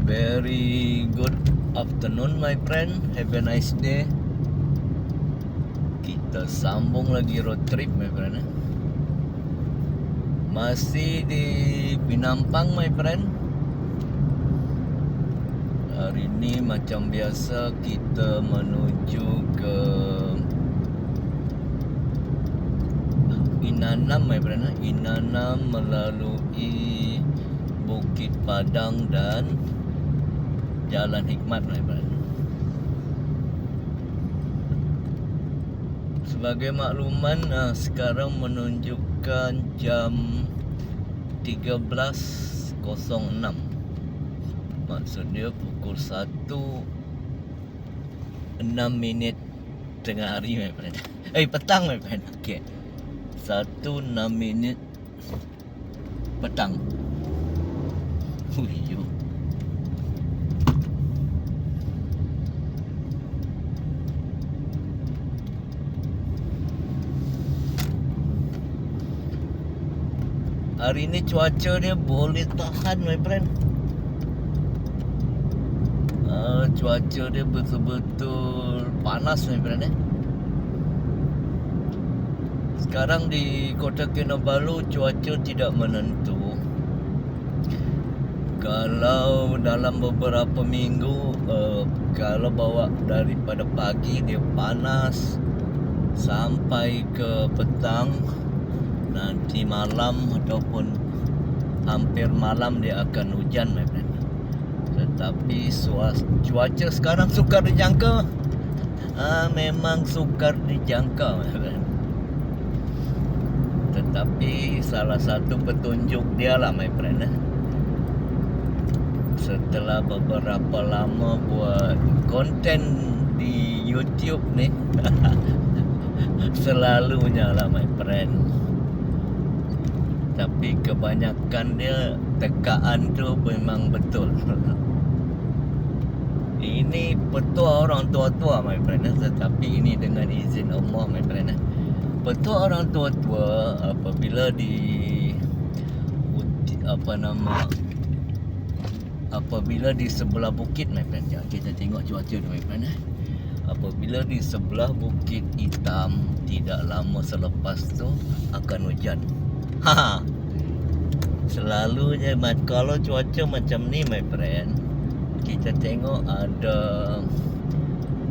Very good afternoon my friend. Have a nice day. Kita sambung lagi road trip my friend. Masih di Pinampang my friend. Hari ini macam biasa kita menuju ke Inanam my friend. Inanam melalui Bukit Padang dan Jalan Hikmat my friend. Sebagai makluman, sekarang menunjukkan jam 13.06. Maksudnya pukul 1:06 tengah hari my friend. Petang my friend. Okey. 1:06 petang. Huyuh. Hari ni cuaca dia boleh tahan my friend. Cuaca dia betul-betul panas my friend. Sekarang di Kota Kinabalu cuaca tidak menentu. Kalau dalam beberapa minggu kalau bawa daripada pagi dia panas sampai ke petang, nanti malam ataupun hampir malam dia akan hujan my friend. Tetapi cuaca sekarang sukar dijangka. Memang sukar dijangka my friend. Tetapi salah satu petunjuk dia lah my friend. Setelah beberapa lama buat konten di YouTube ni selalunya lah my friend. Tapi kebanyakan dia tekaan tu memang betul. Ini petua orang tua-tua my friend. Tetapi ini dengan izin Allah my friend. Petua orang tua-tua apabila apabila di sebelah bukit my friend. Kita tengok cuaca tu my friend. Apabila di sebelah Bukit Hitam, tidak lama selepas tu akan hujan. Selalunya kalau cuaca macam ni my friend, kita tengok ada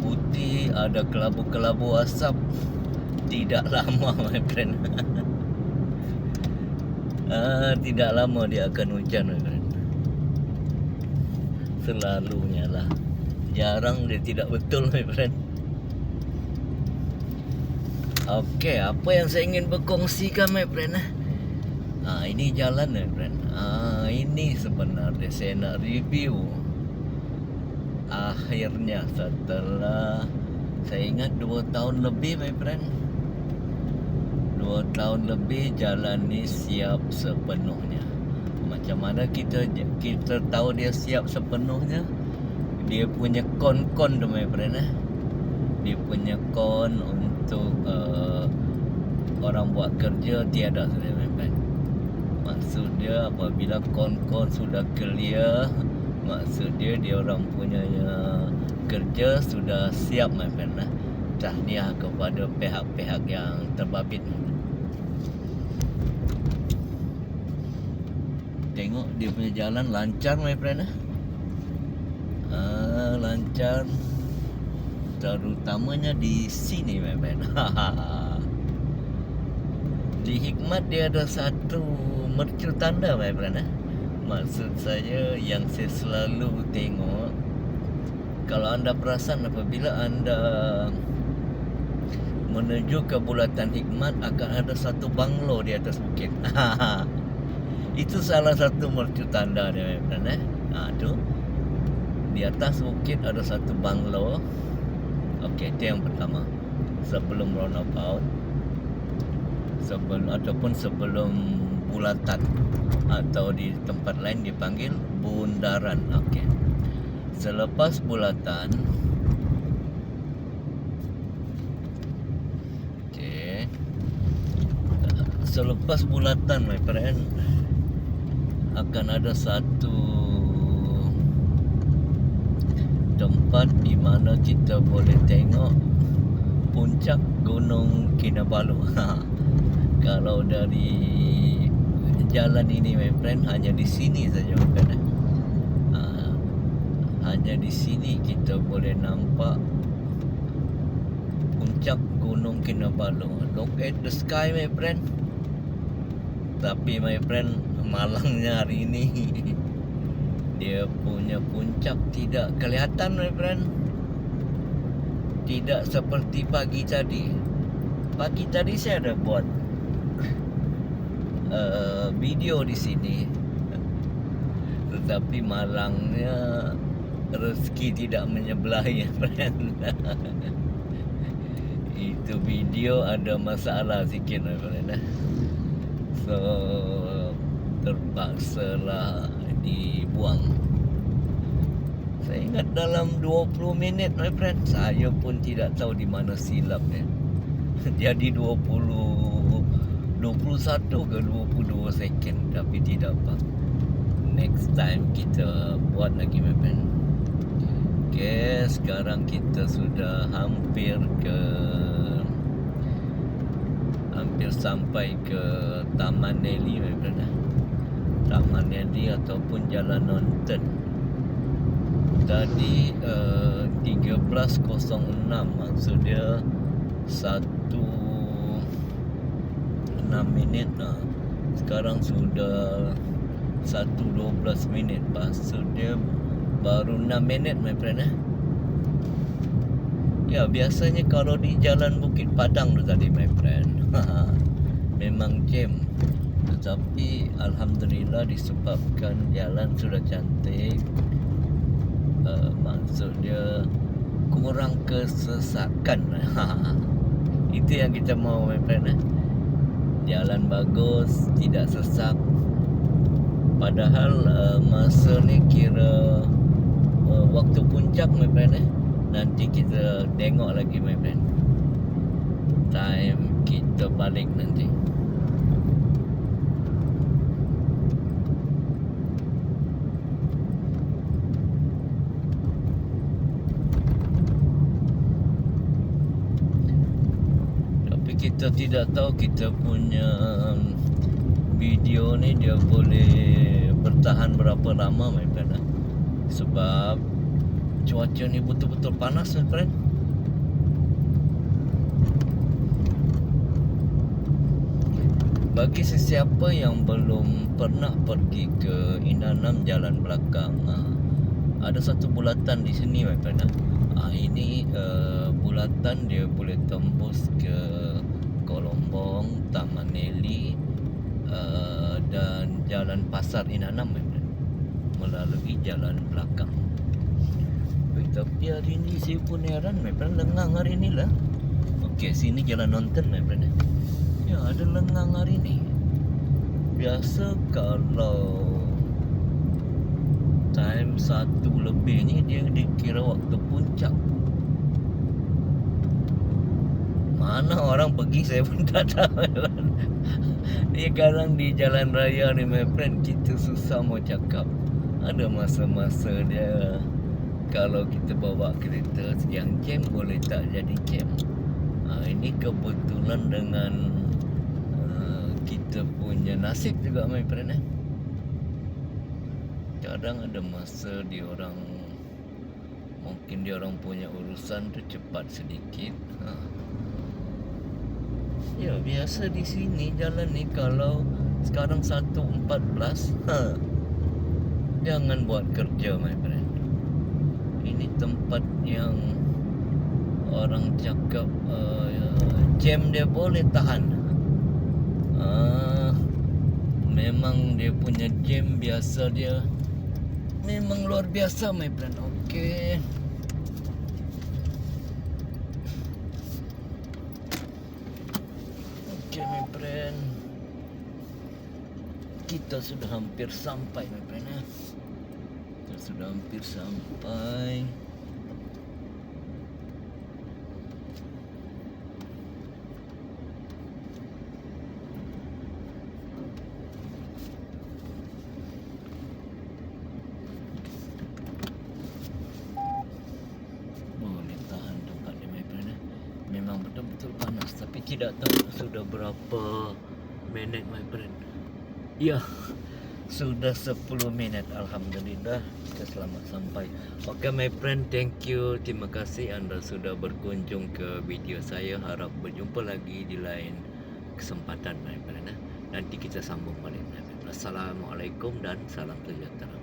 putih, ada kelabu-kelabu asap. Tidak lama my friend. Tidak lama dia akan hujan my friend. Selalunya lah. Jarang dia tidak betul my friend. Okey, apa yang saya ingin berkongsikan my friend. Ini jalan my friend. Ini sebenarnya saya nak review. Akhirnya setelah saya ingat 2 tahun lebih my friend. 2 tahun lebih jalan ni siap sepenuhnya. Macam mana kita tahu dia siap sepenuhnya? Dia punya kon-kon tu my friend. Dia punya kon untuk orang buat kerja tiada sudah my friend. Maksud dia apabila kon-kon sudah clear, maksud dia orang punya kerja sudah siap my friend. Tahniah kepada pihak-pihak yang terbabit. Tengok dia punya jalan lancar my friend. Lancar, terutamanya di sini my friend. Di Hikmat dia ada satu mercu tanda my friend. Maksud saya yang saya selalu tengok, kalau anda perasan apabila anda menuju ke Bulatan Hikmat akan ada satu banglo di atas bukit. Itu salah satu mercu tanda dia my friend. Tu di atas bukit ada satu banglo. Okey, itu yang pertama. Sebelum roundabout, sebelum bulatan, atau di tempat lain dipanggil bundaran. Okey. Selepas bulatan, selepas bulatan my friend, akan ada satu tempat di mana kita boleh tengok puncak Gunung Kinabalu. Kalau dari jalan ini my friend, hanya di sini saja my friend. Hanya di sini kita boleh nampak puncak Gunung Kinabalu. Look at the sky my friend. Tapi my friend, malangnya hari ini dia punya puncak tidak kelihatan my friend. Tidak seperti pagi tadi. Pagi tadi saya ada buat video di sini. Tetapi malangnya rezeki tidak menyebelahi friend. Itu video ada masalah sikit my friend. So terpaksalah dibuang. Saya ingat dalam 20 minit my friend. Saya pun tidak tahu di mana silapnya. Jadi 21 ke 22 second. Tapi tidak apa. Next time kita buat lagi my friend. Okay, sekarang kita sudah hampir sampai ke Taman Nelly my friend. Taman Nelly ataupun Jalan Nonton. Tadi 13.06, maksud dia 1:06. Sekarang sudah 1:12 minit. Maksud dia baru 6 minit my friend. Ya, biasanya kalau di Jalan Bukit Padang tu tadi my friend, memang jam. Tetapi alhamdulillah disebabkan jalan sudah cantik, maksud dia kurang kesesakan. Itu yang kita mau my friend. Jalan bagus, tidak sesak. Padahal masa ni kira waktu puncak my friend. Nanti kita tengok lagi my friend. Time kita balik nanti. Tapi kita tidak tahu kita punya video ni dia boleh bertahan berapa lama my friend. Sebab cuaca ni betul-betul panas my friend. Bagi sesiapa yang belum pernah pergi ke Inanam Jalan Belakang, ada satu bulatan di sini my friend. Ini bulatan dia boleh tembus ke Kolombong, Taman Nelly dan Jalan Pasar Inanam my friend, melalui Jalan Belakang. Tapi hari ni saya pun heran my friend, lengang hari ni lah. Okey, sini Jalan Nonton my friend. Ya, ada lengang hari ni. Biasa kalau time 1 lebih ni dia dikira waktu puncak. Mana orang pergi saya pun tak tahu. Ni sekarang di jalan raya ni my friend, kita susah mau cakap. Ada masa-masa dia kalau kita bawa kereta yang jam boleh tak jadi jam. Ini kebetulan dengan kita punya nasib juga my friend. Kadang ada masa mungkin dia orang punya urusan tu cepat sedikit. Ya, biasa di sini jalan ni kalau sekarang 1:14, jangan buat kerja my friend. Ini tempat yang orang cakap jam dia boleh tahan. Memang dia punya jam biasa dia memang luar biasa my friend. Okey. Okey my friend. Kita sudah hampir sampai my friend. Kita sudah hampir sampai. tapi tidak tahu sudah berapa minit my friend. Ya, sudah 10 minit. Alhamdulillah kita selamat sampai. Oke my friend, thank you. Terima kasih Anda sudah berkunjung ke video saya. Harap berjumpa lagi di lain kesempatan my friend. Nanti kita sambung balik my friend. Assalamualaikum dan salam sejahtera.